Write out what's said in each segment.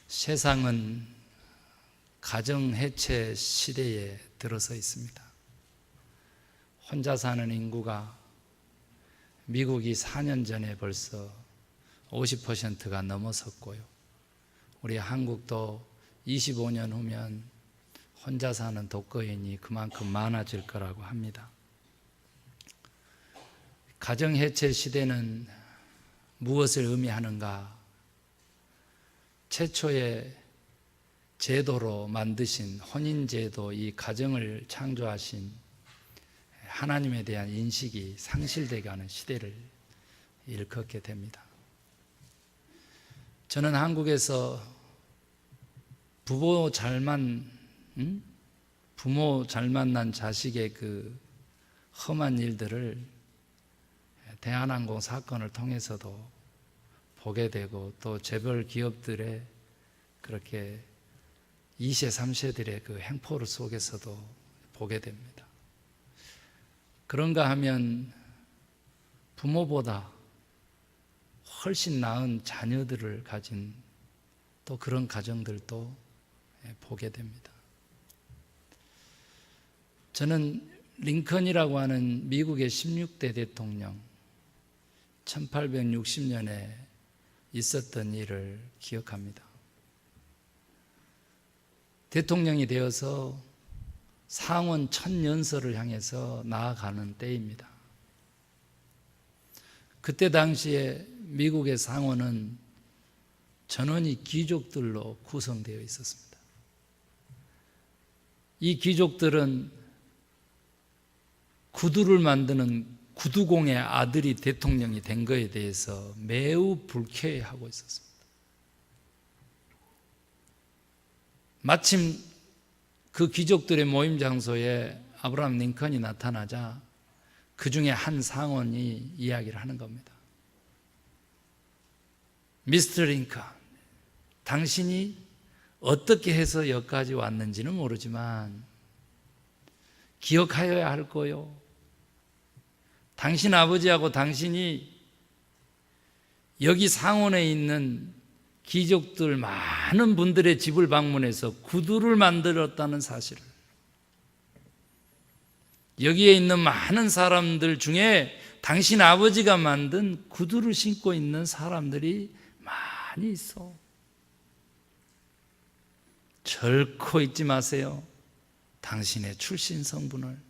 세상은 가정 해체 시대에 들어서 있습니다. 혼자 사는 인구가 미국이 4년 전에 벌써 50%가 넘어섰고요. 우리 한국도 25년 후면 혼자 사는 독거인이 그만큼 많아질 거라고 합니다. 가정 해체 시대는 무엇을 의미하는가? 최초의 제도로 만드신 혼인제도, 이 가정을 창조하신 하나님에 대한 인식이 상실되게 하는 시대를 일컫게 됩니다. 저는 한국에서 부모 잘 만난 자식의 그 험한 일들을 대한항공 사건을 통해서도 보게 되고, 또 재벌 기업들의 그렇게 2세, 3세들의 그 행포를 속에서도 보게 됩니다. 그런가 하면 부모보다 훨씬 나은 자녀들을 가진 또 그런 가정들도 보게 됩니다. 저는 링컨이라고 하는 미국의 16대 대통령, 1860년에 있었던 일을 기억합니다. 대통령이 되어서 상원 1000연설을 향해서 나아가는 때입니다. 그때 당시에 미국의 상원은 전원이 귀족들로 구성되어 있었습니다. 이 귀족들은 구두를 만드는 구두공의 아들이 대통령이 된 것에 대해서 매우 불쾌해하고 있었습니다. 마침 그 귀족들의 모임 장소에 아브라함 링컨이 나타나자 그 중에 한 상원이 이야기를 하는 겁니다. 미스터 링컨, 당신이 어떻게 해서 여기까지 왔는지는 모르지만 기억하여야 할 거요. 당신 아버지하고 당신이 여기 상원에 있는 귀족들 많은 분들의 집을 방문해서 구두를 만들었다는 사실을, 여기에 있는 많은 사람들 중에 당신 아버지가 만든 구두를 신고 있는 사람들이 많이 있어. 결코 잊지 마세요, 당신의 출신 성분을.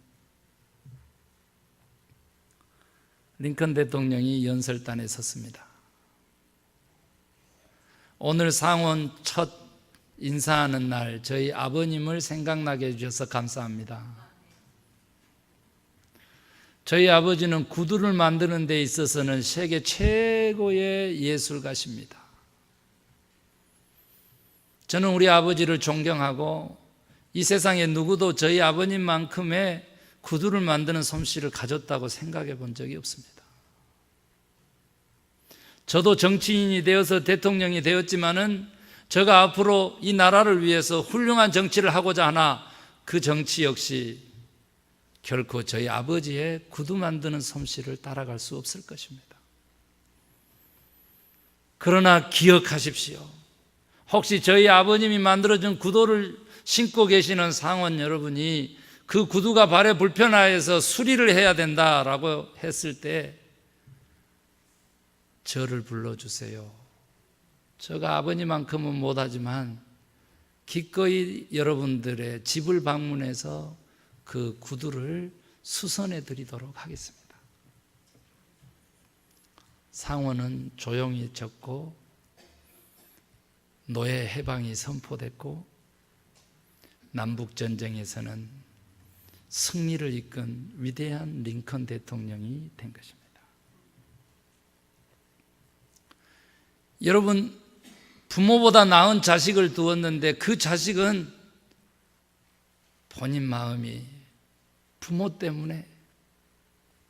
링컨 대통령이 연설단에 섰습니다. 오늘 상원 첫 인사하는 날, 저희 아버님을 생각나게 해주셔서 감사합니다. 저희 아버지는 구두를 만드는 데 있어서는 세계 최고의 예술가십니다. 저는 우리 아버지를 존경하고 이 세상에 누구도 저희 아버님만큼의 구두를 만드는 솜씨를 가졌다고 생각해 본 적이 없습니다. 저도 정치인이 되어서 대통령이 되었지만은 제가 앞으로 이 나라를 위해서 훌륭한 정치를 하고자 하나 그 정치 역시 결코 저희 아버지의 구두 만드는 솜씨를 따라갈 수 없을 것입니다. 그러나 기억하십시오. 혹시 저희 아버님이 만들어준 구두를 신고 계시는 상원 여러분이 그 구두가 발에 불편하여서 수리를 해야 된다라고 했을 때 저를 불러주세요. 제가 아버님만큼은 못하지만 기꺼이 여러분들의 집을 방문해서 그 구두를 수선해 드리도록 하겠습니다. 상원은 조용히 졌고 노예 해방이 선포됐고 남북전쟁에서는 승리를 이끈 위대한 링컨 대통령이 된 것입니다. 여러분, 부모보다 나은 자식을 두었는데 그 자식은 본인 마음이 부모 때문에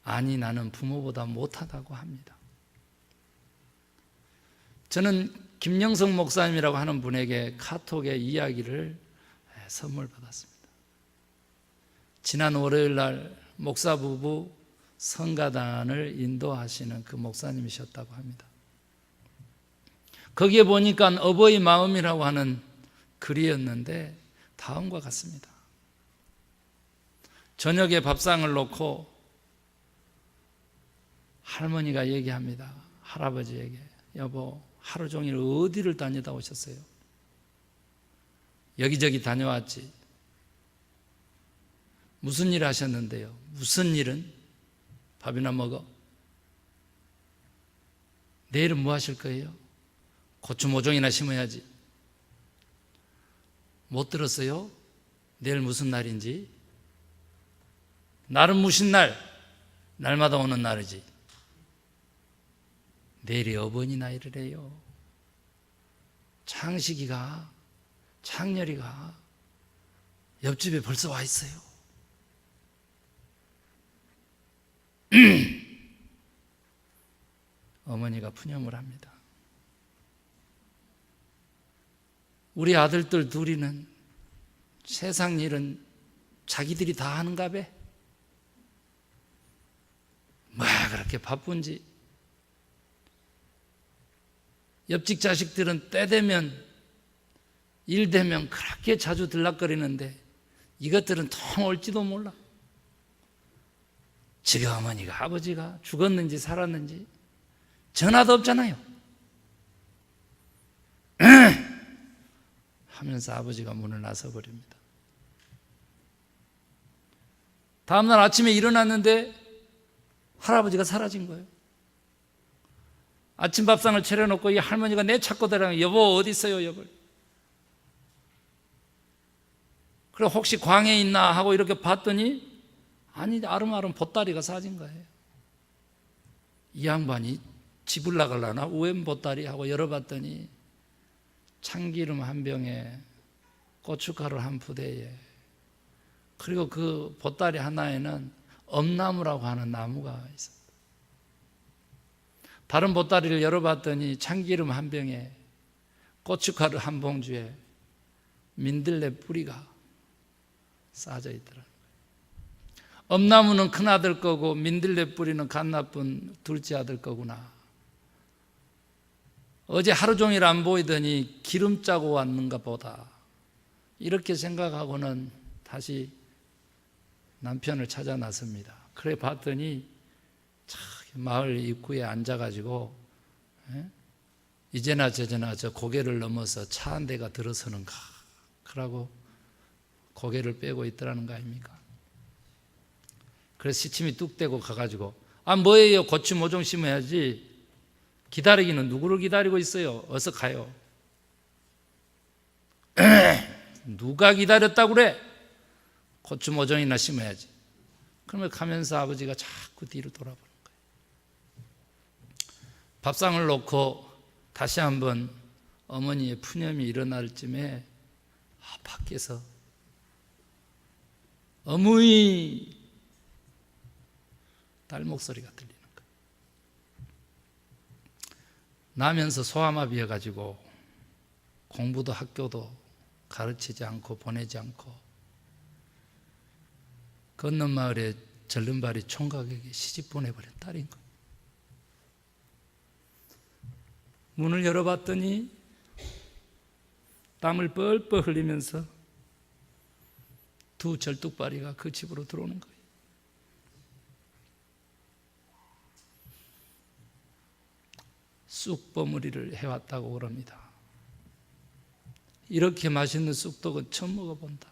아니 나는 부모보다 못하다고 합니다. 저는 김영석 목사님이라고 하는 분에게 카톡의 이야기를 선물 받았습니다. 지난 월요일 날 목사 부부 성가단을 인도하시는 그 목사님이셨다고 합니다. 거기에 보니까 어버이 마음이라고 하는 글이었는데 다음과 같습니다. 저녁에 밥상을 놓고 할머니가 얘기합니다. 할아버지에게, 여보, 하루 종일 어디를 다니다 오셨어요? 여기저기 다녀왔지. 무슨 일 하셨는데요? 무슨 일은? 밥이나 먹어. 내일은 뭐 하실 거예요? 고추 모종이나 심어야지. 못 들었어요? 내일 무슨 날인지? 날은 무슨 날? 날마다 오는 날이지. 내일이 어버이날이래요. 창식이가, 창렬이가 옆집에 벌써 와 있어요. 어머니가 푸념을 합니다. 우리 아들들 둘이는 세상 일은 자기들이 다 하는가 봐. 뭐야 그렇게 바쁜지. 옆집 자식들은 때 되면 일 되면 그렇게 자주 들락거리는데 이것들은 통 올지도 몰라. 집에 어머니가 아버지가 죽었는지 살았는지 전화도 없잖아요. 하면서 아버지가 문을 나서버립니다. 다음날 아침에 일어났는데 할아버지가 사라진 거예요. 아침 밥상을 차려놓고 이 할머니가 내 찾고 들어가면 여보 어디 있어요 여보. 그래 혹시 광에 있나 하고 이렇게 봤더니 아니 아름아름 보따리가 사진 거예요. 이 양반이 집을 나가려나 우엔 보따리 하고 열어봤더니 참기름 한 병에 고춧가루 한 푸대에 그리고 그 보따리 하나에는 엄나무라고 하는 나무가 있어요. 다른 보따리를 열어봤더니 참기름 한 병에 고춧가루 한 봉주에 민들레 뿌리가 쌓아져 있더라고요. 엄나무는 큰아들 거고 민들레 뿌리는 갓나쁜 둘째 아들 거구나. 어제 하루 종일 안 보이더니 기름 짜고 왔는가 보다. 이렇게 생각하고는 다시 남편을 찾아 나섭니다. 그래 봤더니 마을 입구에 앉아가지고 이제나 저제나 저 고개를 넘어서 차 한 대가 들어서는가 그러고 고개를 빼고 있더라는 거 아닙니까? 그래서 시침이 뚝 떼고 가가지고 아 뭐예요 고추 모종 심어야지. 기다리기는 누구를 기다리고 있어요? 어서 가요. 누가 기다렸다고 그래? 고추 모종이나 심어야지. 그러면 가면서 아버지가 자꾸 뒤로 돌아보는 거예요. 밥상을 놓고 다시 한번 어머니의 푸념이 일어날 쯤에 밖에서 어머니 딸 목소리가 들리는 거예요. 나면서 소아마비여가지고 공부도 학교도 가르치지 않고 보내지 않고 건넌 마을에 절름발이 총각에게 시집 보내버린 딸인 거예요. 문을 열어봤더니 땀을 뻘뻘 흘리면서 두 절뚝발이가 그 집으로 들어오는 거예요. 쑥버무리를 해왔다고 그럽니다. 이렇게 맛있는 쑥떡은 처음 먹어본다.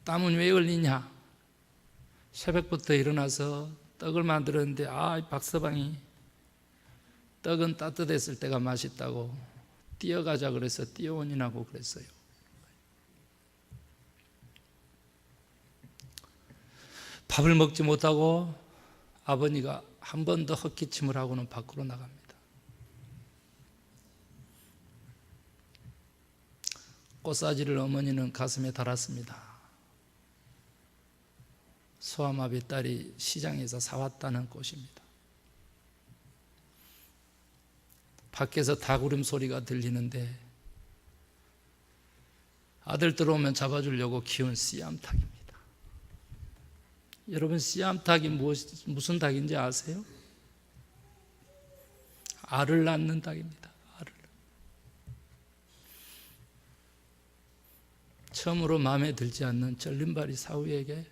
땀은 왜 흘리냐? 새벽부터 일어나서 떡을 만들었는데 박서방이 떡은 따뜻했을 때가 맛있다고 뛰어가자 그래서 뛰어오니라고 그랬어요. 밥을 먹지 못하고 아버지가 한 번 더 헛기침을 하고는 밖으로 나갑니다. 꽃사지를 어머니는 가슴에 달았습니다. 소아마비 딸이 시장에서 사왔다는 꽃입니다. 밖에서 닭울음 소리가 들리는데 아들 들어오면 잡아주려고 키운 씨암탉입니다. 여러분 씨암탉이 무슨 닭인지 아세요? 알을 낳는다입니다. 알을. 처음으로 마음에 들지 않는 절림발이 사위에게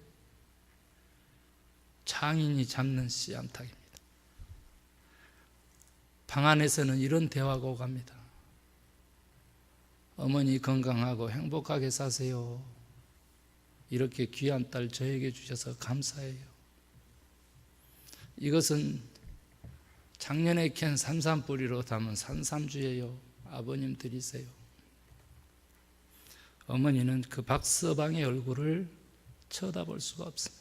장인이 잡는 씨암탉입니다. 방 안에서는 이런 대화가 오갑니다. 어머니 건강하고 행복하게 사세요. 이렇게 귀한 딸 저에게 주셔서 감사해요. 이것은 작년에 캔 산삼뿌리로 담은 산삼주예요. 아버님 드리세요. 어머니는 그 박서방의 얼굴을 쳐다볼 수가 없습니다.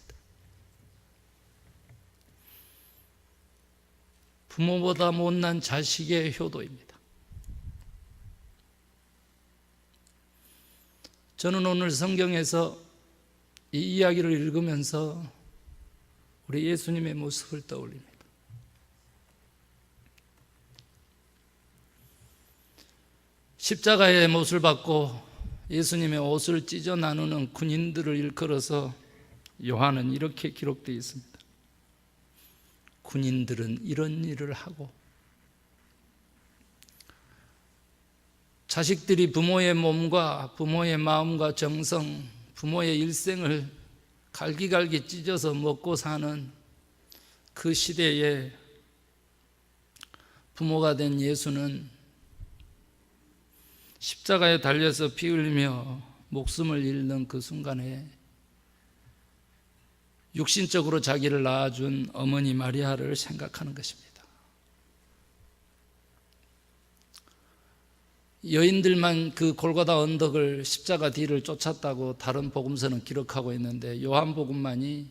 부모보다 못난 자식의 효도입니다. 저는 오늘 성경에서 이 이야기를 읽으면서 우리 예수님의 모습을 떠올립니다. 십자가의 못을 받고 예수님의 옷을 찢어 나누는 군인들을 일컬어서 요한은 이렇게 기록되어 있습니다. 군인들은 이런 일을 하고, 자식들이 부모의 몸과 부모의 마음과 정성, 부모의 일생을 갈기갈기 찢어서 먹고 사는 그 시대에 부모가 된 예수는 십자가에 달려서 피 흘리며 목숨을 잃는 그 순간에 육신적으로 자기를 낳아준 어머니 마리아를 생각하는 것입니다. 여인들만 그 골고다 언덕을 십자가 뒤를 쫓았다고 다른 복음서는 기록하고 있는데, 요한복음만이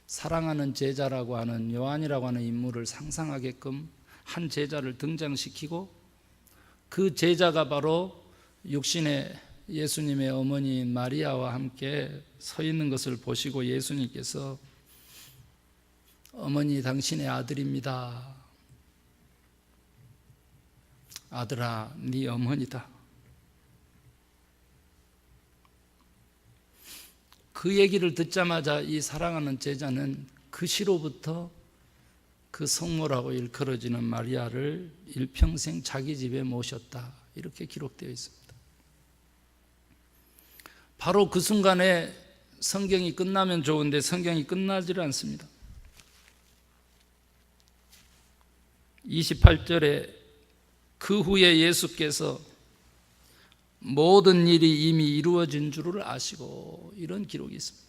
사랑하는 제자라고 하는 요한이라고 하는 인물을 상상하게끔 한 제자를 등장시키고, 그 제자가 바로 육신의 예수님의 어머니인 마리아와 함께 서 있는 것을 보시고 예수님께서 어머니 당신의 아들입니다. 아들아, 네 어머니다. 그 얘기를 듣자마자 이 사랑하는 제자는 그 시로부터 그 성모라고 일컬어지는 마리아를 일평생 자기 집에 모셨다, 이렇게 기록되어 있습니다. 바로 그 순간에 성경이 끝나면 좋은데 성경이 끝나질 않습니다. 28절에 그 후에 예수께서 모든 일이 이미 이루어진 줄을 아시고, 이런 기록이 있습니다.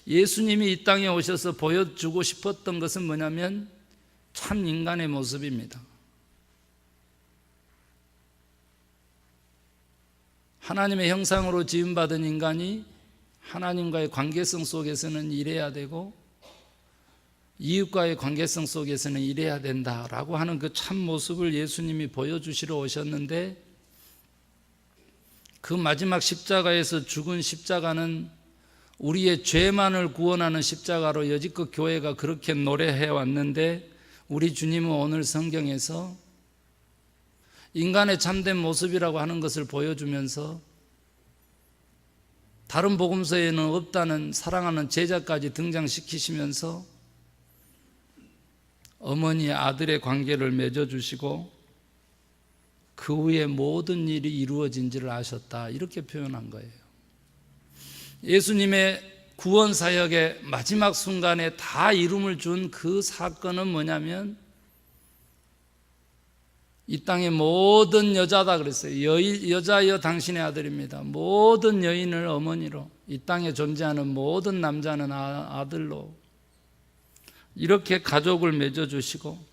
예수님이 이 땅에 오셔서 보여주고 싶었던 것은 뭐냐면 참 인간의 모습입니다. 하나님의 형상으로 지음받은 인간이 하나님과의 관계성 속에서는 이래야 되고 이웃과의 관계성 속에서는 이래야 된다라고 하는 그 참 모습을 예수님이 보여주시러 오셨는데, 그 마지막 십자가에서 죽은 십자가는 우리의 죄만을 구원하는 십자가로 여지껏 교회가 그렇게 노래해 왔는데, 우리 주님은 오늘 성경에서 인간의 참된 모습이라고 하는 것을 보여주면서 다른 복음서에는 없다는 사랑하는 제자까지 등장시키시면서 어머니 아들의 관계를 맺어주시고 그 후에 모든 일이 이루어진지를 아셨다, 이렇게 표현한 거예요. 예수님의 구원 사역의 마지막 순간에 다 이름을 준 그 사건은 뭐냐면, 이 땅의 모든 여자다 그랬어요. 여자여 당신의 아들입니다. 모든 여인을 어머니로, 이 땅에 존재하는 모든 남자는 아들로, 이렇게 가족을 맺어주시고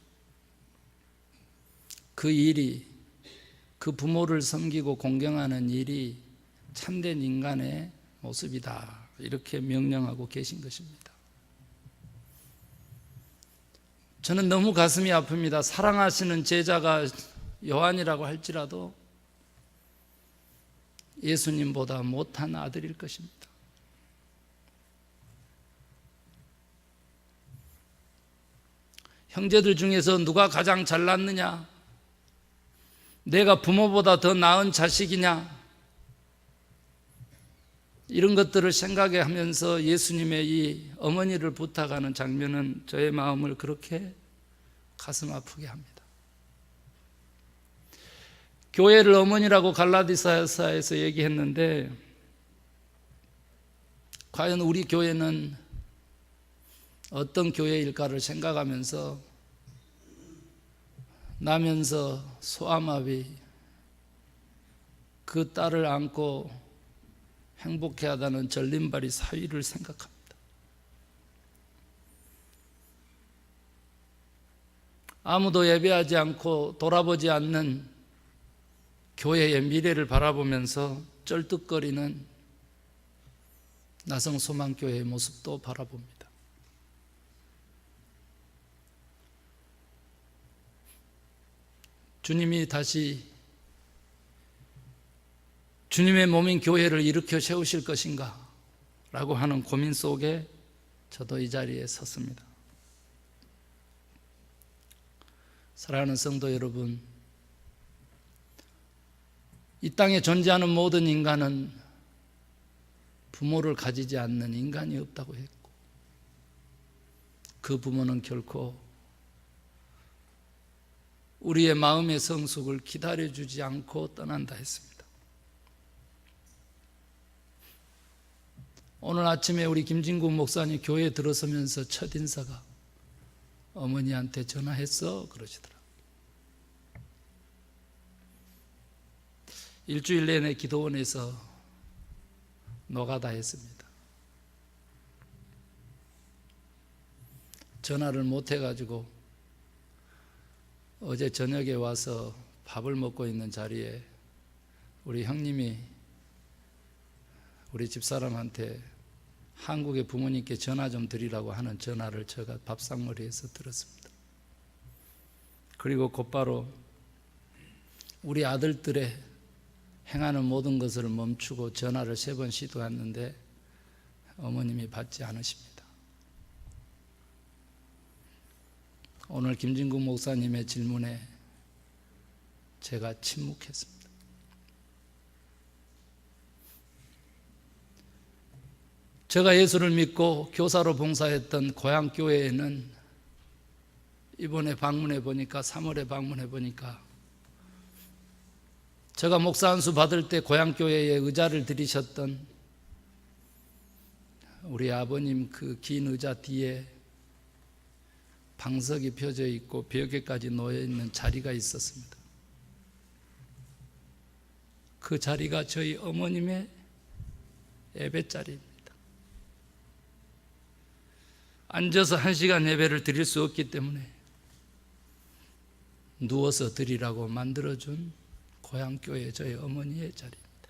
그 일이, 그 부모를 섬기고 공경하는 일이 참된 인간의 모습이다, 이렇게 명령하고 계신 것입니다. 저는 너무 가슴이 아픕니다. 사랑하시는 제자가 요한이라고 할지라도 예수님보다 못한 아들일 것입니다. 형제들 중에서 누가 가장 잘났느냐? 내가 부모보다 더 나은 자식이냐? 이런 것들을 생각해 하면서 예수님의 이 어머니를 부탁하는 장면은 저의 마음을 그렇게 가슴 아프게 합니다. 교회를 어머니라고 갈라디아서에서 얘기했는데, 과연 우리 교회는 어떤 교회일까를 생각하면서 나면서 소아마비 그 딸을 안고 행복해하다는 절림발이 사위를 생각합니다. 아무도 예배하지 않고 돌아보지 않는 교회의 미래를 바라보면서 쩔뚝거리는 나성소망교회의 모습도 바라봅니다. 주님이 다시 주님의 몸인 교회를 일으켜 세우실 것인가 라고 하는 고민 속에 저도 이 자리에 섰습니다. 사랑하는 성도 여러분, 이 땅에 존재하는 모든 인간은 부모를 가지지 않는 인간이 없다고 했고, 그 부모는 결코 우리의 마음의 성숙을 기다려주지 않고 떠난다 했습니다. 오늘 아침에 우리 김진국 목사님 교회에 들어서면서 첫 인사가 어머니한테 전화했어 그러시더라고요. 일주일 내내 기도원에서 노가다 했습니다. 전화를 못 해가지고 어제 저녁에 와서 밥을 먹고 있는 자리에 우리 형님이 우리 집사람한테 한국의 부모님께 전화 좀 드리라고 하는 전화를 제가 밥상머리에서 들었습니다. 그리고 곧바로 우리 아들들의 행하는 모든 것을 멈추고 전화를 3번 시도했는데 어머님이 받지 않으십니다. 오늘 김진국 목사님의 질문에 제가 침묵했습니다. 제가 예수를 믿고 교사로 봉사했던 고향교회에는 이번에 방문해 보니까 3월에 방문해 보니까 제가 목사 안수 받을 때 고향교회에 의자를 들이셨던 우리 아버님 그 긴 의자 뒤에 방석이 펴져 있고 벽에까지 놓여 있는 자리가 있었습니다. 그 자리가 저희 어머님의 예배자리입니다. 앉아서 1시간 예배를 드릴 수 없기 때문에 누워서 드리라고 만들어준 고향교회 저희 어머니의 자리입니다.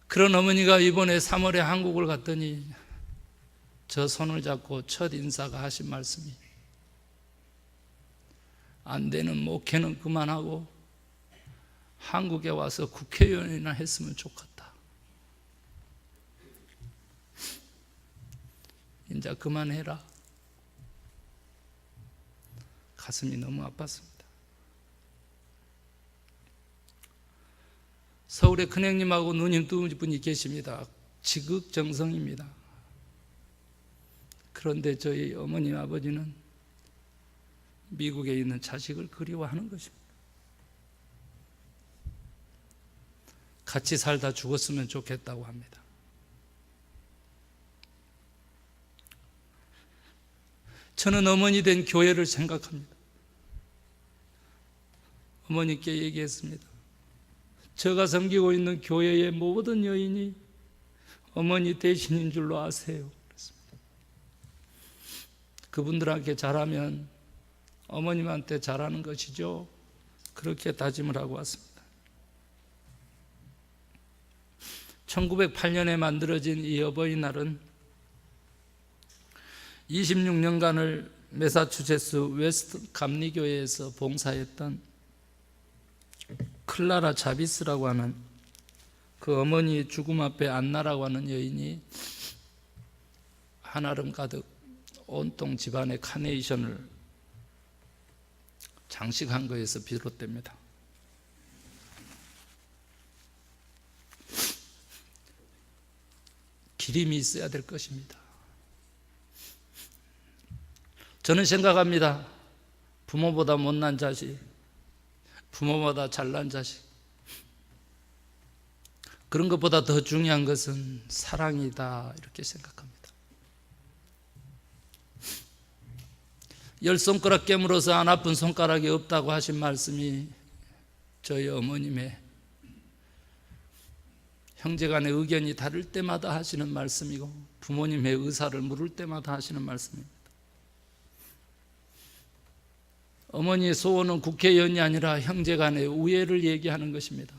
그런 어머니가 이번에 3월에 한국을 갔더니 저 손을 잡고 첫 인사가 하신 말씀이 안 되는 목회는 그만하고 한국에 와서 국회의원이나 했으면 좋겠다. 이제 그만해라. 가슴이 너무 아팠습니다. 서울에 큰형님하고 누님 두 분이 계십니다. 지극정성입니다. 그런데 저희 어머님 아버지는 미국에 있는 자식을 그리워하는 것입니다. 같이 살다 죽었으면 좋겠다고 합니다. 저는 어머니 된 교회를 생각합니다. 어머니께 얘기했습니다. 제가 섬기고 있는 교회의 모든 여인이 어머니 대신인 줄로 아세요. 그랬습니다. 그분들한테 잘하면 어머님한테 잘하는 것이죠. 그렇게 다짐을 하고 왔습니다. 1908년에 만들어진 이 어버이날은 26년간을 매사추세츠 웨스트 감리교회에서 봉사했던 클라라 자비스라고 하는 그 어머니의 죽음 앞에 안나라고 하는 여인이 한아름 가득 온통 집안에 카네이션을 장식한 것에서 비롯됩니다. 기림이 있어야 될 것입니다. 저는 생각합니다. 부모보다 못난 자식, 부모보다 잘난 자식, 그런 것보다 더 중요한 것은 사랑이다, 이렇게 생각합니다. 10손가락 깨물어서 안 아픈 손가락이 없다고 하신 말씀이 저희 어머님의 형제간의 의견이 다를 때마다 하시는 말씀이고 부모님의 의사를 물을 때마다 하시는 말씀입니다. 어머니의 소원은 국회의원이 아니라 형제간의 우애를 얘기하는 것입니다.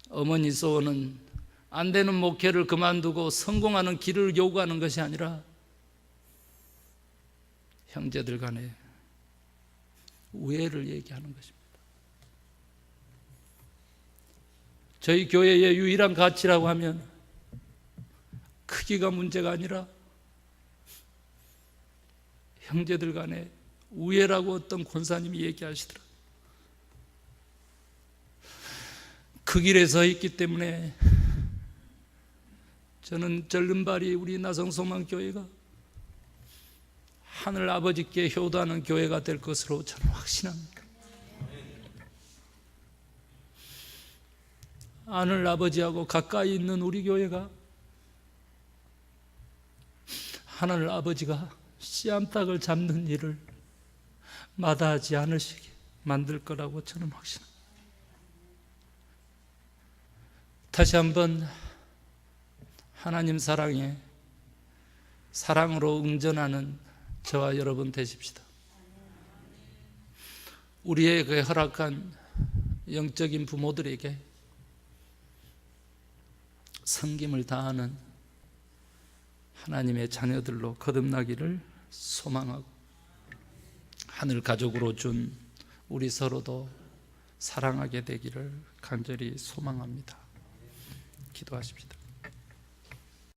어머니 소원은 안 되는 목회를 그만두고 성공하는 길을 요구하는 것이 아니라 형제들 간의 우애를 얘기하는 것입니다. 저희 교회의 유일한 가치라고 하면 크기가 문제가 아니라 형제들 간의 우애라고 어떤 권사님이 얘기하시더라고요. 그 길에 서 있기 때문에 저는 절름발이 우리 나성소망교회가 하늘 아버지께 효도하는 교회가 될 것으로 저는 확신합니다. 하늘 아버지하고 가까이 있는 우리 교회가 하늘 아버지가 씨암탉을 잡는 일을 마다하지 않으시게 만들 거라고 저는 확신합니다. 다시 한번 하나님 사랑에 사랑으로 응전하는 저와 여러분 되십시다. 우리에게 허락한 영적인 부모들에게 섬김을 다하는 하나님의 자녀들로 거듭나기를 소망하고 하늘 가족으로 준 우리 서로도 사랑하게 되기를 간절히 소망합니다. 기도하십시다.